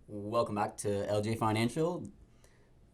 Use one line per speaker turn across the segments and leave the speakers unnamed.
Welcome back to L&J Financial.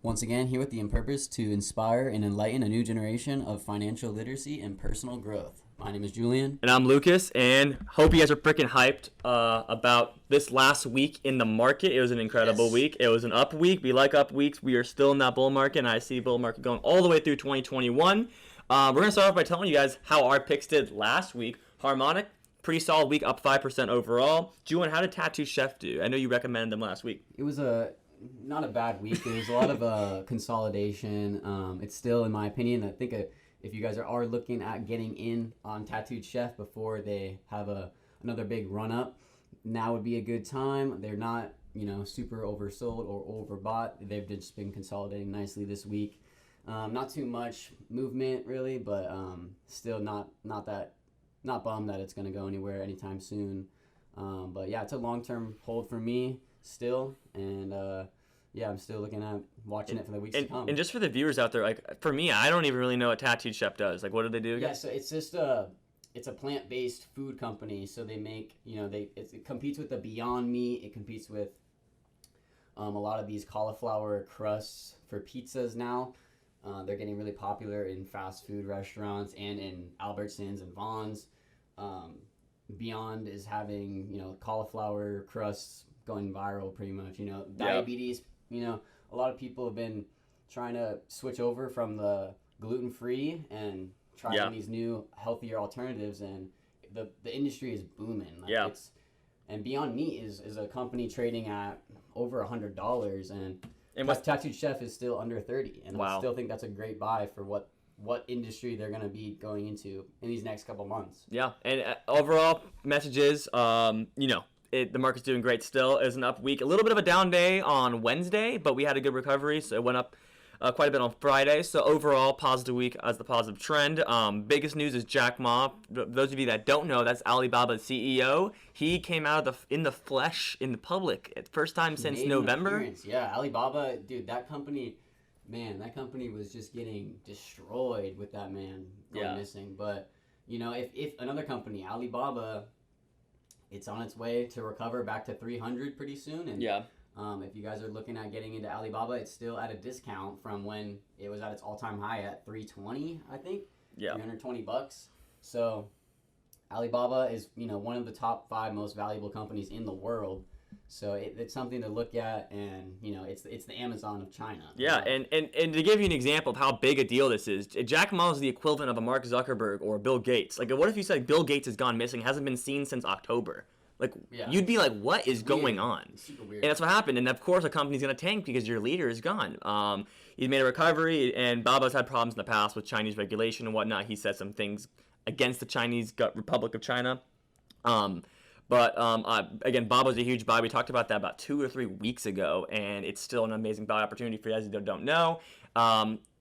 Once again, here with the purpose to inspire and enlighten a new generation of financial literacy and personal growth. My name is Julian.
And I'm Lucas, and hope you guys are freaking hyped about this last week in the market. It was an incredible week. It was an up week. We like up weeks. We are still in that bull market, and I see bull market going all the way through 2021. We're going to start off by telling you guys how our picks did last week. Harmonic, pretty solid week, up 5% overall. Julian, how did Tattoo Chef do? I know you recommended them last week.
It was not a bad week. There was a lot of consolidation. It's still, in my opinion, I think if you guys are looking at getting in on Tattooed Chef before they have another big run up, now would be a good time. They're not, super oversold or overbought. They've just been consolidating nicely this week. Not too much movement really, but still not bummed that it's going to go anywhere anytime soon. But yeah, it's a long-term hold for me still, and I'm still looking at watching it for the weeks to come.
And just for the viewers out there, like for me, I don't even really know what Tattooed Chef does. Like, what do they do again?
Yeah, so it's just it's a plant-based food company. So they make, it competes with the Beyond Meat. It competes with a lot of these cauliflower crusts for pizzas now. They're getting really popular in fast food restaurants and in Albertsons and Vons. Beyond is having, cauliflower crusts going viral pretty much. Diabetes, a lot of people have been trying to switch over from the gluten-free and trying these new healthier alternatives, and the industry is booming. And Beyond Meat is a company trading at over $100, and Tattooed Chef is still under 30, and I still think that's a great buy for what industry they're going to be going into in these next couple months.
Yeah, and overall messages, the market's doing great still. It was an up week. A little bit of a down day on Wednesday, but we had a good recovery, so it went up quite a bit on Friday. So overall, positive week as the positive trend. Biggest news is Jack Ma. Those of you that don't know, that's Alibaba's CEO. He came out in the flesh in the public, first time since November.
Yeah, Alibaba, dude, that company was just getting destroyed with that man going missing. But if another company, Alibaba, it's on its way to recover back to 300 pretty soon. And if you guys are looking at getting into Alibaba, it's still at a discount from when it was at its all-time high at 320, I think. Yeah. $320. So Alibaba is, one of the top 5 most valuable companies in the world. So it's something to look at, and it's the Amazon of China.
Yeah, and to give you an example of how big a deal this is, Jack Ma is the equivalent of a Mark Zuckerberg or Bill Gates. Like, what if you said Bill Gates has gone missing, hasn't been seen since October? Like, you'd be like, what is going on?
It's super weird.
And that's what happened. And of course, a company's going to tank because your leader is gone. He's made a recovery, and Baba's had problems in the past with Chinese regulation and whatnot. He said some things against the Chinese Republic of China. Again, Baba's a huge buy. We talked about that about 2 or 3 weeks ago, and it's still an amazing buy opportunity for you guys that don't know.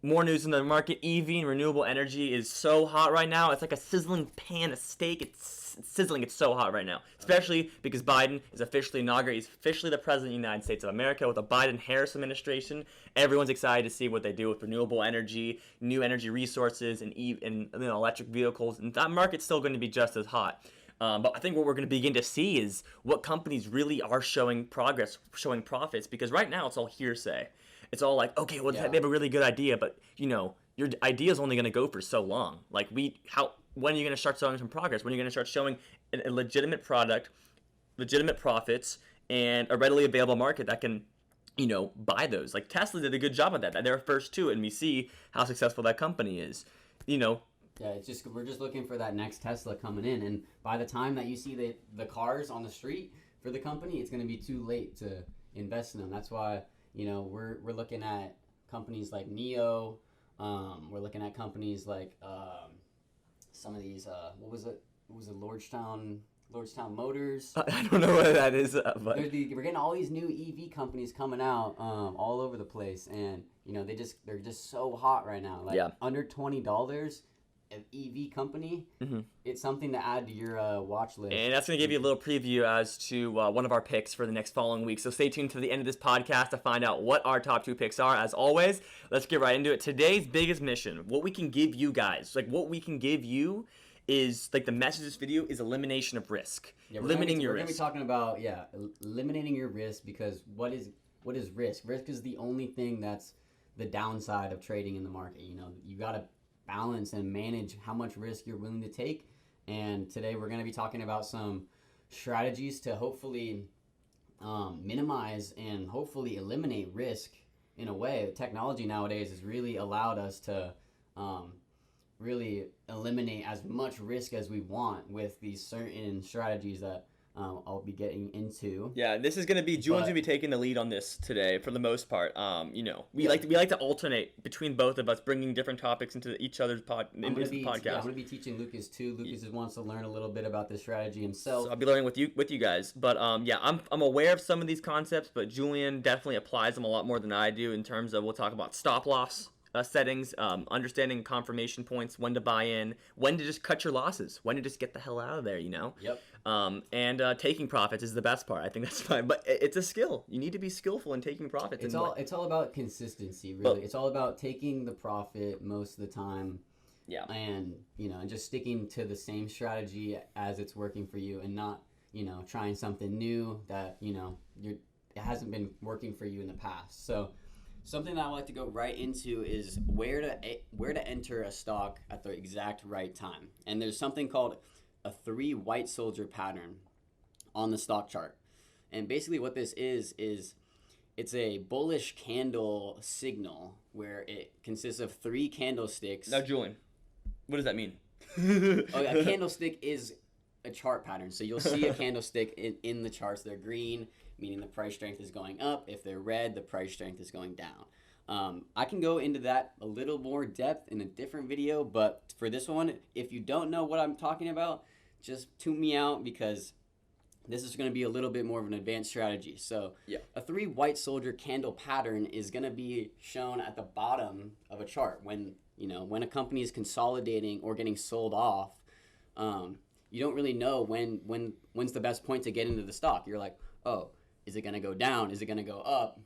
More news in the market. EV and renewable energy is so hot right now. It's like a sizzling pan of steak. It's sizzling. It's so hot right now, especially because Biden is officially inaugurated. He's officially the president of the United States of America with the Biden-Harris administration. Everyone's excited to see what they do with renewable energy, new energy resources, and electric vehicles. And that market's still going to be just as hot. But I think what we're going to begin to see is what companies really are showing progress, showing profits, because right now it's all hearsay. It's all like, okay, well, they have a really good idea, but, your idea is only going to go for so long. Like, when are you going to start showing some progress? When are you going to start showing a legitimate product, legitimate profits, and a readily available market that can, buy those? Like, Tesla did a good job of that. They're first to it, and we see how successful that company is.
Yeah, we're just looking for that next Tesla coming in, and by the time that you see the cars on the street for the company, it's going to be too late to invest in them. That's why we're looking at companies like NIO. We're looking at companies like some of these. What was it? Lordstown Motors.
I don't know what that is, but
we're getting all these new EV companies coming out all over the place, and they're just so hot right now. Like under $20. An EV company, it's something to add to your watch list.
And that's going to give you a little preview as to one of our picks for the next following week. So stay tuned to the end of this podcast to find out what our top 2 picks are. As always, let's get right into it. Today's biggest mission, what we can give you guys, like what we can give you is like the message of this video is elimination of risk.
Yeah,
Limiting your
we're gonna be
risk.
talking about eliminating your risk, because what is risk? Risk is the only thing that's the downside of trading in the market. You know, you got to balance and manage how much risk you're willing to take. And today we're going to be talking about some strategies to hopefully minimize and hopefully eliminate risk in a way. Technology nowadays has really allowed us to really eliminate as much risk as we want with these certain strategies that I'll be getting into.
Yeah, this is gonna be Julian's gonna be taking the lead on this today for the most part. You know, we like to alternate between both of us, bringing different topics into each other's podcast.
Yeah, I'm gonna be teaching Lucas too. Lucas wants to learn a little bit about this strategy himself.
So I'll be learning with you guys. But yeah, I'm aware of some of these concepts, but Julian definitely applies them a lot more than I do in terms of we'll talk about stop loss settings, understanding confirmation points, when to buy in, when to just cut your losses, when to just get the hell out of there, you know?
Yep.
And taking profits is the best part. I think that's fine, but it's a skill. You need to be skillful in taking profits.
It's all about consistency, really. It's all about taking the profit most of the time.
Yeah.
And, you know, just sticking to the same strategy as it's working for you, and not, you know, trying something new that, you know, it hasn't been working for you in the past. So something that I like to go right into is where to enter a stock at the exact right time. And there's something called a 3 white soldier pattern on the stock chart. And basically what this is it's a bullish candle signal where it consists of 3 candlesticks.
Now, Julian, what does that mean?
A candlestick is a chart pattern. So you'll see a candlestick in the charts. They're green, meaning the price strength is going up. If they're red, the price strength is going down. I can go into that a little more depth in a different video, but for this one, if you don't know what I'm talking about, just tune me out, because this is going to be a little bit more of an advanced strategy. So a 3 white soldier candle pattern is going to be shown at the bottom of a chart when a company is consolidating or getting sold off. You don't really know when's the best point to get into the stock. You're like, oh, is it going to go down? Is it going to go up?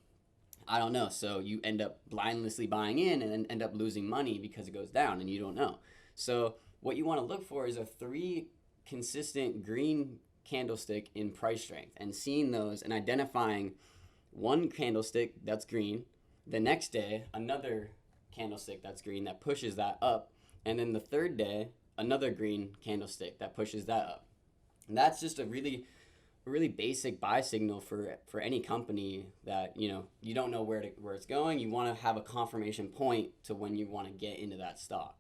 I don't know. So you end up blindlessly buying in and then end up losing money because it goes down and you don't know. So what you want to look for is a 3 consistent green candlestick in price strength, and seeing those and identifying one candlestick that's green, the next day another candlestick that's green that pushes that up, and then the third day another green candlestick that pushes that up. And that's just a really basic buy signal for any company that you don't know where it's going. You want to have a confirmation point to when you want to get into that stock,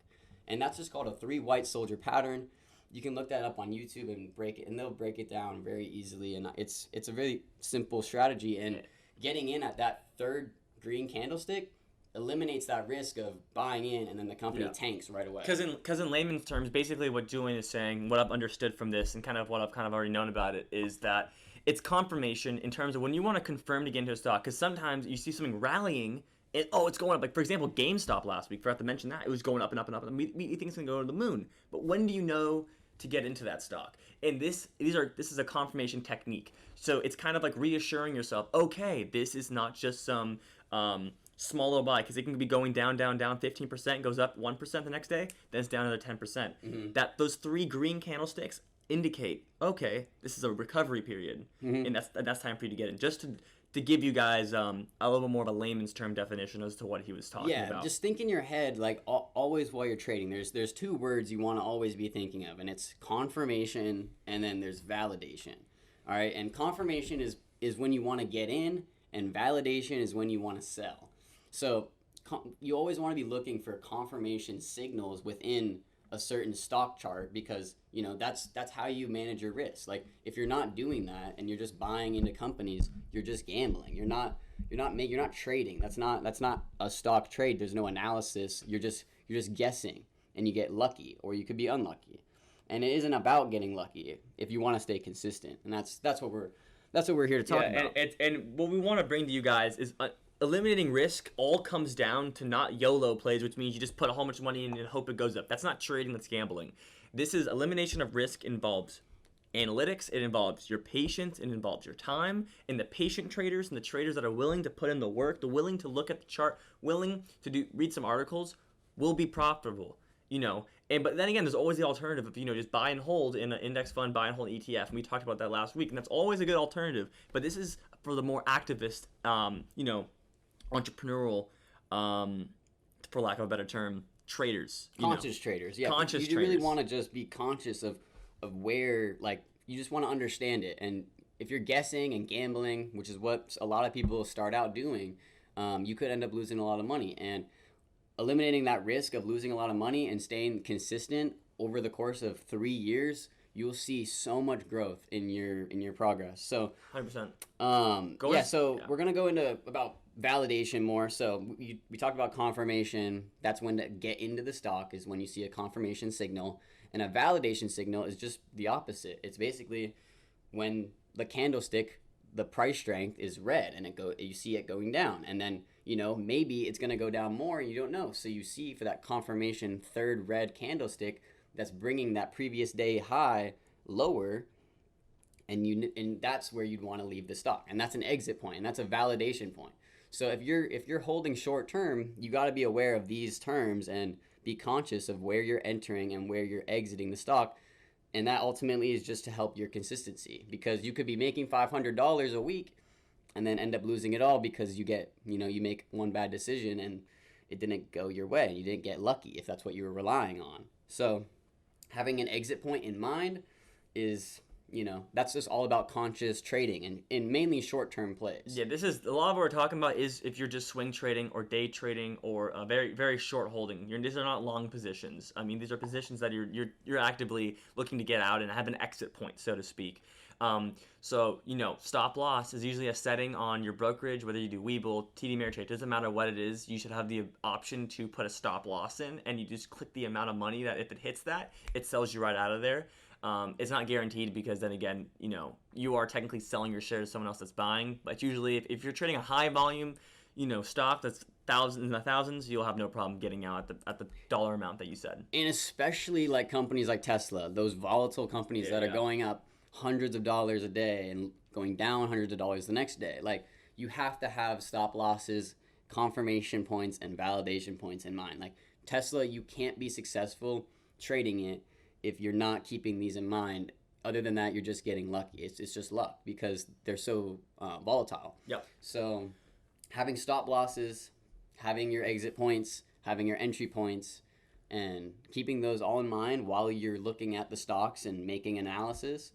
and that's just called a 3 white soldier pattern. You can look that up on YouTube and they'll break it down very easily. And it's a really simple strategy. And getting in at that third green candlestick eliminates that risk of buying in and then the company tanks right away.
Because in layman's terms, basically what Julian is saying, what I've understood from this, and kind of what I've kind of already known about it, is that it's confirmation in terms of when you want to confirm to get into a stock. Because sometimes you see something rallying. It's going up. Like, for example, GameStop last week, forgot to mention that. It was going up and up and up. And you think it's going to go to the moon. But when do you know to get into that stock? And this is a confirmation technique. So it's kind of like reassuring yourself, okay, this is not just some small little buy, because it can be going down 15%, goes up 1% the next day, then it's down another 10%.
Mm-hmm.
That those 3 green candlesticks indicate, okay, this is a recovery period, and that's time for you to get in. Just to give you guys a little more of a layman's term definition as to what he was talking about.
Yeah, just think in your head, like always while you're trading, there's 2 words you want to always be thinking of, and it's confirmation and then there's validation. All right, and confirmation is when you want to get in, and validation is when you want to sell. So you always want to be looking for confirmation signals within a certain stock chart, because that's how you manage your risk. Like, if you're not doing that and you're just buying into companies, you're just gambling. You're not trading. That's not a stock trade. There's no analysis. You're just guessing, and you get lucky, or you could be unlucky. And it isn't about getting lucky if you want to stay consistent. And that's what we're here to talk about.
And what we want to bring to you guys is eliminating risk all comes down to not YOLO plays, which means you just put a whole bunch of money in and hope it goes up. That's not trading, that's gambling. This is elimination of risk. Involves analytics, it involves your patience, it involves your time, and the patient traders and the traders that are willing to put in the work, the willing to look at the chart, willing to read some articles, will be profitable. But then again, there's always the alternative of, just buy and hold in an index fund, buy and hold an ETF. And we talked about that last week, and that's always a good alternative. But this is for the more activist, entrepreneurial, for lack of a better term, traders.
Conscious traders. Yeah.
Conscious
you
traders.
really want to just be conscious of where, like, you just want to understand it. And if you're guessing and gambling, which is what a lot of people start out doing, you could end up losing a lot of money. And eliminating that risk of losing a lot of money and staying consistent over the course of 3 years, you'll see so much growth in your progress. So
100%.
We're gonna go into about validation more. So we talked about confirmation. That's when to get into the stock is when you see a confirmation signal, and a validation signal is just the opposite. It's basically when the candlestick, the price strength is red, and you see it going down, and then maybe it's going to go down more, and you don't know. So you see for that confirmation third red candlestick that's bringing that previous day high lower, and that's where you'd want to leave the stock, and that's an exit point, and that's a validation point. So if you're holding short term, you got to be aware of these terms and be conscious of where you're entering and where you're exiting the stock. And that ultimately is just to help your consistency, because you could be making $500 a week and then end up losing it all because you make one bad decision and it didn't go your way. You didn't get lucky if that's what you were relying on. So having an exit point in mind is, that's just all about conscious trading and in mainly short-term plays.
Yeah, this is a lot of what we're talking about is if you're just swing trading or day trading or very, very short holding. These are not long positions. I mean, these are positions that you're actively looking to get out and have an exit point, so to speak. Stop loss is usually a setting on your brokerage, whether you do Webull, TD Ameritrade, doesn't matter what it is. You should have the option to put a stop loss in, and you just click the amount of money that if it hits that, it sells you right out of there. It's not guaranteed because then again, you are technically selling your share to someone else that's buying. But usually if you're trading a high volume, stock that's thousands, you'll have no problem getting out at the dollar amount that you said.
And especially like companies like Tesla, those volatile companies that are going up hundreds of dollars a day and going down hundreds of dollars the next day. Like, you have to have stop losses, confirmation points, and validation points in mind. Like Tesla, you can't be successful trading it if you're not keeping these in mind. Other than that, you're just getting lucky. It's just luck because they're so volatile.
Yep.
So having stop losses, having your exit points, having your entry points, and keeping those all in mind while you're looking at the stocks and making analysis,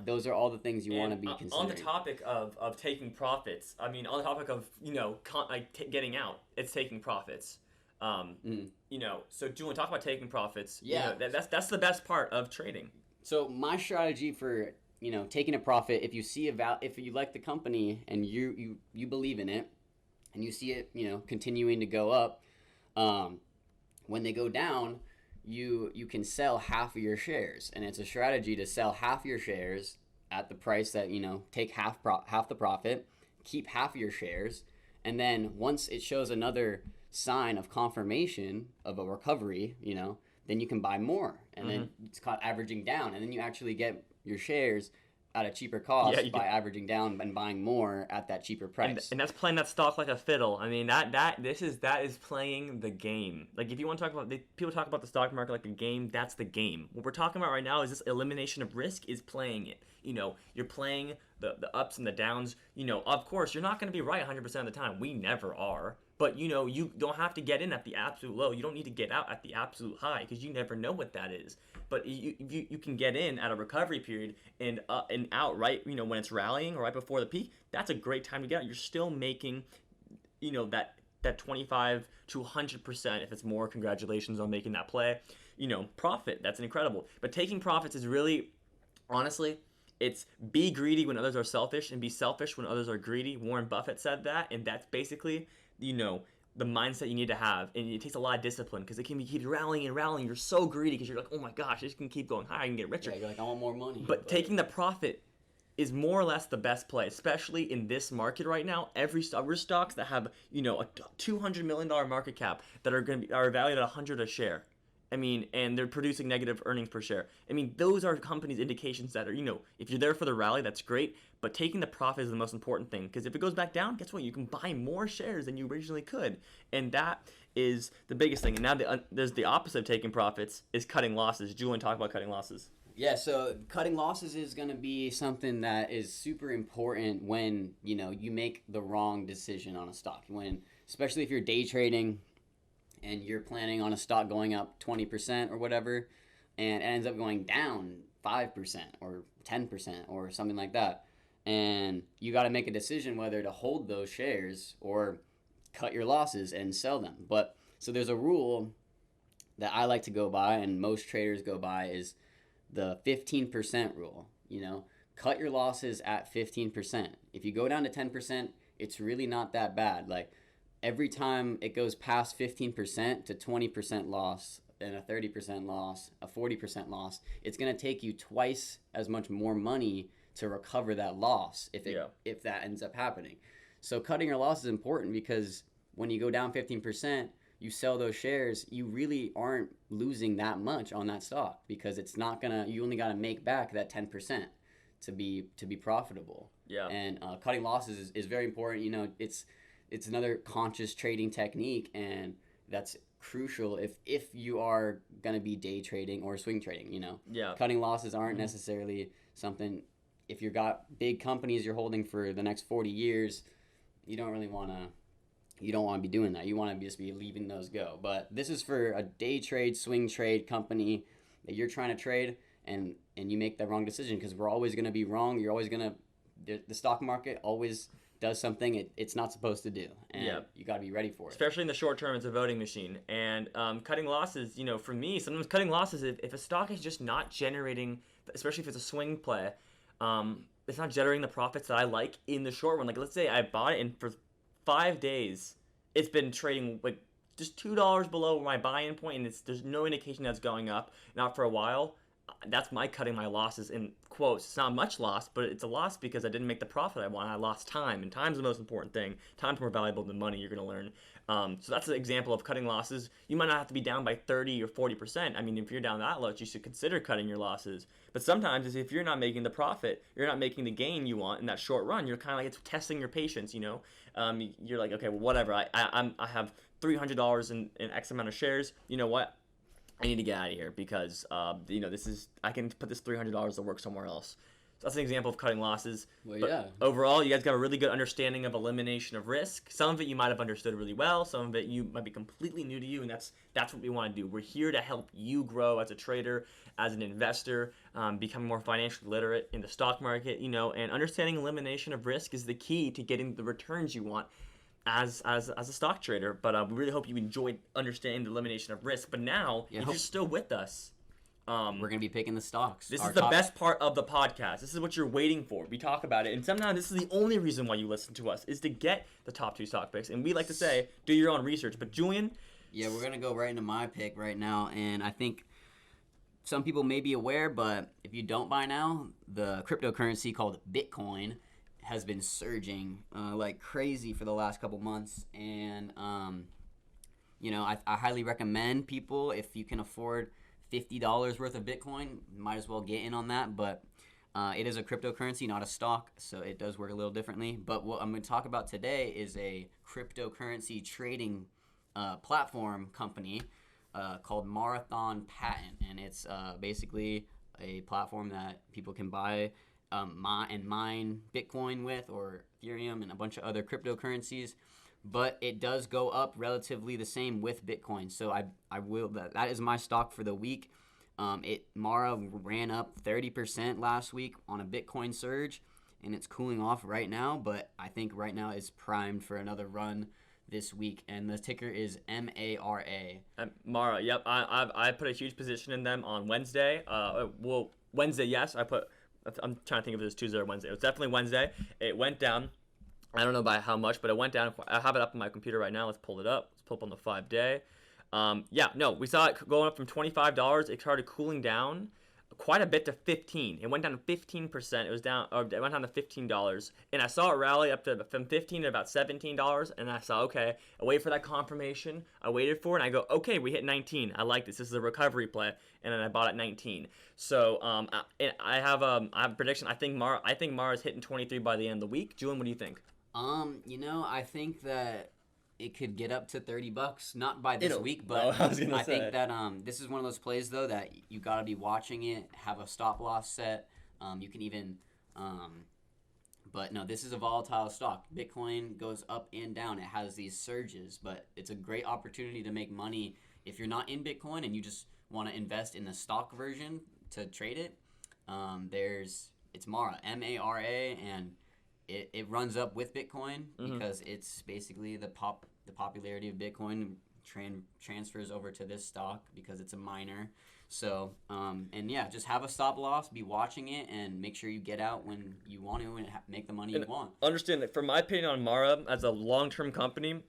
those are all the things you want to be considering.
On the topic of taking profits, on the topic of getting out, it's taking profits. So Julian, talk about taking profits.
Yeah,
that's the best part of trading.
So my strategy for taking a profit, if you see if you like the company and you believe in it, and you see it continuing to go up, when they go down, you can sell half of your shares, and it's a strategy to sell half your shares at the price that take half the profit, keep half of your shares, and then once it shows another sign of confirmation of a recovery, then you can buy more, and then it's called averaging down, and then you actually get your shares at a cheaper cost by averaging down and buying more at that cheaper price.
And that's playing that stock like a fiddle. I mean, that is playing the game. Like, if you want to talk about, people talk about the stock market like a game, that's the game. What we're talking about right now is this elimination of risk is playing it. You're playing the ups and the downs. Of course, you're not going to be right 100% of the time. We never are. But, you don't have to get in at the absolute low. You don't need to get out at the absolute high because you never know what that is. But you can get in at a recovery period and out right, when it's rallying or right before the peak. That's a great time to get out. You're still making, that 25 to 100%. If it's more, congratulations on making that play. Profit. That's incredible. But taking profits is really, honestly, it's be greedy when others are selfish and be selfish when others are greedy. Warren Buffett said that, and that's basically the mindset you need to have. And it takes a lot of discipline because it can be keep rallying and rallying. You're so greedy because you're like, oh my gosh, this can keep going higher. I can get richer.
Yeah, you're like, I want more money.
But taking the profit is more or less the best play, especially in this market right now. We're stocks that have a $200 million market cap that are valued at $100 a share. I mean, and they're producing negative earnings per share. I mean, those are companies' indications that are, if you're there for the rally, that's great, but taking the profit is the most important thing. Because if it goes back down, guess what? You can buy more shares than you originally could. And that is the biggest thing. And now there's the opposite of taking profits is cutting losses. Julian, talk about cutting losses.
Yeah, so cutting losses is going to be something that is super important when, you make the wrong decision on a stock. Especially if you're day trading and you're planning on a stock going up 20% or whatever, and it ends up going down 5% or 10% or something like that. And you got to make a decision whether to hold those shares or cut your losses and sell them. But so there's a rule that I like to go by and most traders go by is the 15% rule. Cut your losses at 15%. If you go down to 10%, it's really not that bad. Like every time it goes past 15% to 20% loss and a 30% loss, a 40% loss, it's going to take you twice as much more money to recover that loss if that ends up happening. So cutting your loss is important because when you go down 15%, you sell those shares, you really aren't losing that much on that stock because you only got to make back that 10% to be profitable.
Yeah.
And cutting losses is very important. It's another conscious trading technique, and that's crucial if you are going to be day trading or swing trading.
Yeah.
Cutting losses aren't necessarily something. If you've got big companies you're holding for the next 40 years, you don't want to be doing that. You want to just be leaving those go. But this is for a day trade, swing trade company that you're trying to trade, and you make the wrong decision because we're always going to be wrong. You're always going to – the stock market always does something it's not supposed to do, and you got to be ready for it.
Especially in the short term, it's a voting machine. And cutting losses, for me, sometimes cutting losses, if a stock is just not generating, especially if it's a swing play, it's not generating the profits that I like in the short run. Like let's say I bought it and for 5 days, it's been trading like just $2 below my buy-in point, and there's no indication that's going up. Not for a while. That's my cutting my losses in quotes. It's not much loss, but it's a loss because I didn't make the profit I want. I lost time, and time's the most important thing. Time's more valuable than money. You're going to learn. So that's an example of cutting losses. You might not have to be down by 30 or 40%. I mean, if you're down that much, you should consider cutting your losses. But sometimes, if you're not making the profit, you're not making the gain you want in that short run. You're kind of like it's testing your patience. You're like, okay, well, whatever. I have $300 in X amount of shares. You know what? I need to get out of here because I can put this $300 to work somewhere else. So that's an example of cutting losses.
Well,
but
yeah.
Overall, you guys got a really good understanding of elimination of risk. Some of it you might have understood really well. Some of it you might be completely new to you, and that's what we want to do. We're here to help you grow as a trader, as an investor, become more financially literate in the stock market. And understanding elimination of risk is the key to getting the returns you want as a stock trader. But we really hope you enjoyed understanding the elimination of risk. But now, if you're still with us,
we're going to be picking the stocks.
This is the best part of the podcast. This is what you're waiting for. We talk about it. And sometimes this is the only reason why you listen to us is to get the top 2 stock picks. And we like to say, do your own research. But Julian?
Yeah, we're going to go right into my pick right now. And I think some people may be aware, but if you don't by now, the cryptocurrency called Bitcoin has been surging like crazy for the last couple months. And, I highly recommend people, if you can afford $50 worth of Bitcoin, might as well get in on that. But it is a cryptocurrency, not a stock, so it does work a little differently. But what I'm going to talk about today is a cryptocurrency trading platform company called Marathon Patent. And it's basically a platform that people can buy and mine Bitcoin with, or Ethereum and a bunch of other cryptocurrencies. But it does go up relatively the same with Bitcoin. So that is my stock for the week. Mara ran up 30% last week on a Bitcoin surge, and it's cooling off right now. But I think right now it's primed for another run this week, and the ticker is MARA.
Mara, yep. I put a huge position in them on Wednesday. Wednesday, yes. I'm trying to think if it was Tuesday or Wednesday. It was definitely Wednesday. It went down. I don't know by how much, but it went down. I have it up on my computer right now. Let's pull it up. Let's pull up on the 5-day. We saw it going up from $25. It started cooling down quite a bit to 15. It went down to 15%. It went down to $15. And I saw it rally up to from 15 to about $17. And I saw, okay, I wait for that confirmation. I waited for it, and I go, okay, we hit 19. I like this. This is a recovery play. And then I bought at 19. So I have a prediction. I think Mara's hitting 23 by the end of the week. Julian, what do you think?
I think that it could get up to $30, not by this week, but I think that this is one of those plays though that you gotta be watching it, have a stop loss set. You can even, but no, this is a volatile stock. Bitcoin goes up and down. It has these surges, but it's a great opportunity to make money if you're not in Bitcoin and you just want to invest in the stock version to trade it. It's Mara, M-A-R-A, and it runs up with Bitcoin because it's basically the popularity of Bitcoin transfers over to this stock because it's a miner. So, just have a stop loss, be watching it, and make sure you get out when you want to and make the money you want.
Understand that, from my opinion on Mara, as a long-term company,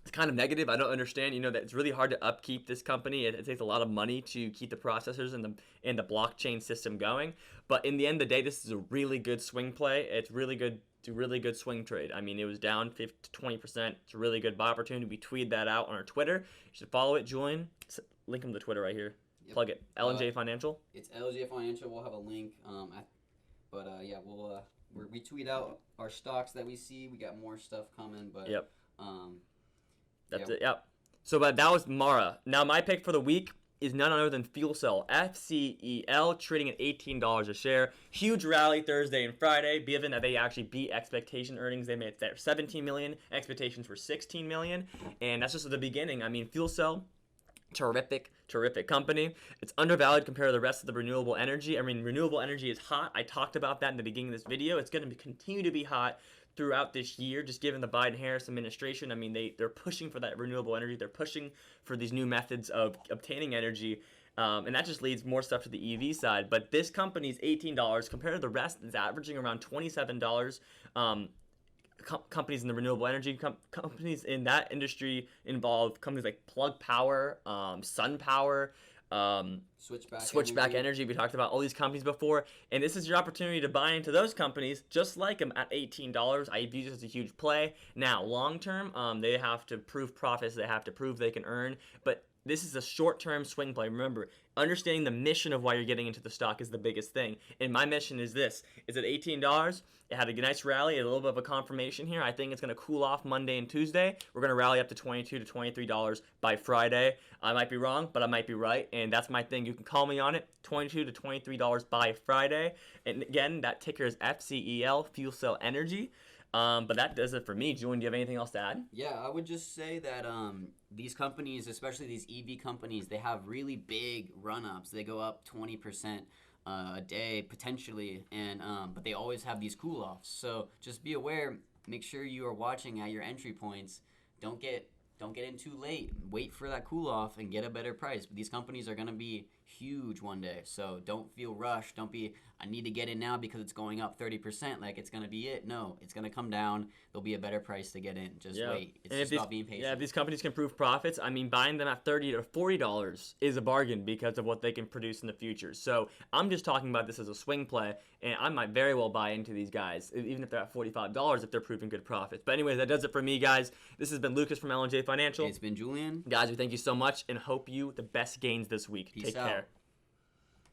it's kind of negative. I don't understand, that it's really hard to upkeep this company. It takes a lot of money to keep the processors and the blockchain system going. But in the end of the day, this is a really good swing play. It's really good swing trade. I mean, it was down 50 to 20%. It's a really good buy opportunity. We tweeted that out on our Twitter. You should follow it, Julian. Link him to Twitter right here. Yep. Plug it. L&J Financial.
It's L&J Financial. We'll have a link. We tweet out our stocks that we see. We got more stuff coming, but
yep. That's it. Yep. So, but that was Mara. Now, my pick for the week is none other than Fuel Cell, FCEL, trading at $18 a share. Huge rally Thursday and Friday, given that they actually beat expectation earnings. They made their $17 million. Expectations were $16 million, and that's just the beginning. I mean, Fuel Cell, terrific company. It's undervalued compared to the rest of the renewable energy. I mean, renewable energy is hot. I talked about that in the beginning of this video. It's going to continue to be hot throughout this year, just given the Biden-Harris administration. I mean, they're pushing for that renewable energy. They're pushing for these new methods of obtaining energy, and that just leads more stuff to the EV side. But this company's $18 compared to the rest. It's averaging around $27. Companies in the renewable energy companies in that industry involve companies like Plug Power, Sun Power, Switchback Energy. We talked about all these companies before, and this is your opportunity to buy into those companies just like them at $18. I view this as a huge play. Now, long term, they have to prove profits. They have to prove they can earn, but this is a short-term swing play. Remember, understanding the mission of why you're getting into the stock is the biggest thing. And my mission is this. Is at $18. It had a nice rally, a little bit of a confirmation here. I think it's going to cool off Monday and Tuesday. We're going to rally up to $22 to $23 by Friday. I might be wrong, but I might be right. And that's my thing. You can call me on it. $22 to $23 by Friday. And again, that ticker is FCEL, Fuel Cell Energy. But that does it for me. Julian, do you have anything else to add?
Yeah, I would just say that these companies, especially these EV companies, they have really big run-ups. They go up 20% a day potentially, and but they always have these cool-offs. So just be aware. Make sure you are watching at your entry points. Don't get in too late. Wait for that cool-off and get a better price. But these companies are going to be huge one day. So don't feel rushed. Don't be, I need to get in now because it's going up 30%. Like it's going to be it. No, it's going to come down. There'll be a better price to get in. Just wait. It's just about being patient.
Yeah, if these companies can prove profits, I mean, buying them at $30 to $40 is a bargain because of what they can produce in the future. So I'm just talking about this as a swing play, and I might very well buy into these guys, even if they're at $45 if they're proving good profits. But anyways, that does it for me, guys. This has been Lucas from L&J Financial.
It's been Julian.
Guys, we thank you so much and hope you the best gains this week.
Peace
Take
out.
care.